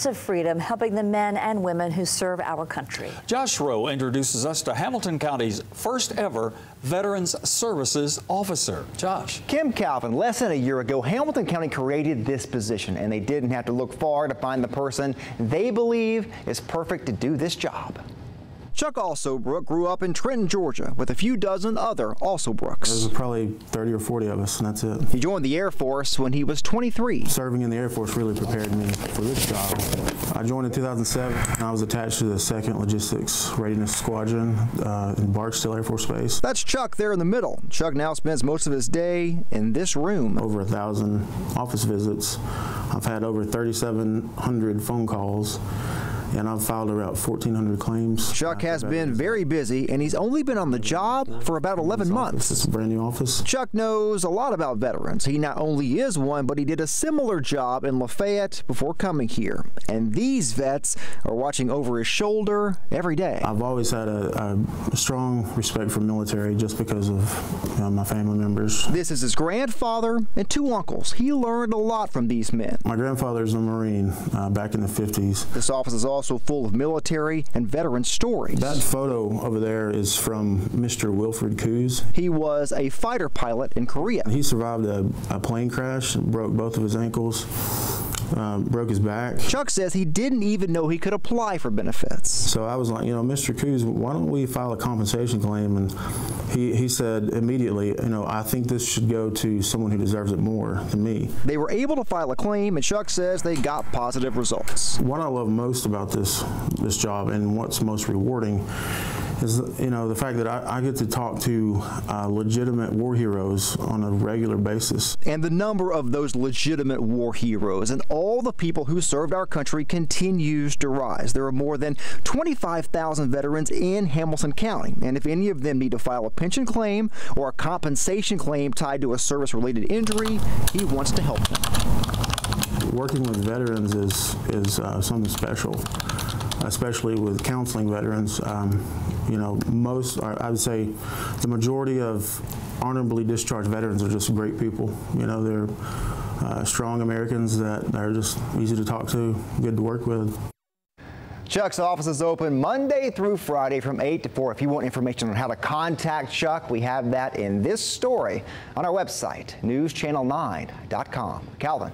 of freedom, helping the men and women who serve our country. Josh Rowe introduces us to Hamilton County's first ever Veterans Services Officer. Josh. Kim Calvin, less than a year ago, Hamilton County created this position, and they didn't have to look far to find the person they believe is perfect to do this job. Chuck Alsobrook grew up in Trenton, Georgia, with a few dozen other Alsobrooks. There's probably 30 or 40 of us, and that's it. He joined the Air Force when he was 23. Serving in the Air Force really prepared me for this job. I joined in 2007, and I was attached to the 2nd Logistics Readiness Squadron in Barksdale Air Force Base. That's Chuck there in the middle. Chuck now spends most of his day in this room. Over 1,000 office visits. I've had over 3,700 phone calls, and I've filed about 1,400 claims. Chuck has been very busy, and he's only been on the job for about 11 months. It's a brand new office. Chuck knows a lot about veterans. He not only is one, but he did a similar job in Lafayette before coming here. And these vets are watching over his shoulder every day. I've always had a strong respect for military just because of my family members. This is his grandfather and 2 uncles. He learned a lot from these men. My grandfather's a Marine back in the 50s. This office is also full of military and veteran stories. That photo over there is from Mr. Wilfred Coos. He was a fighter pilot in Korea. He survived a plane crash, broke both of his ankles, broke his back. Chuck says he didn't even know he could apply for benefits. So I was like, Mr. Coos, why don't we file a compensation claim? And he said immediately, I think this should go to someone who deserves it more than me. They were able to file a claim, and Chuck says they got positive results. What I love most about this job and what's most rewarding is, the fact that I get to talk to legitimate war heroes on a regular basis. And the number of those legitimate war heroes and all the people who served our country continues to rise. There are more than 25,000 veterans in Hamilton County, and if any of them need to file a pension claim or a compensation claim tied to a service-related injury, he wants to help them. Working with veterans is something special, especially with counseling veterans. I would say the majority of honorably discharged veterans are just great people. They're strong Americans that are just easy to talk to, good to work with. Chuck's office is open Monday through Friday from 8 to 4. If you want information on how to contact Chuck, we have that in this story on our website, NewsChannel9.com. Calvin.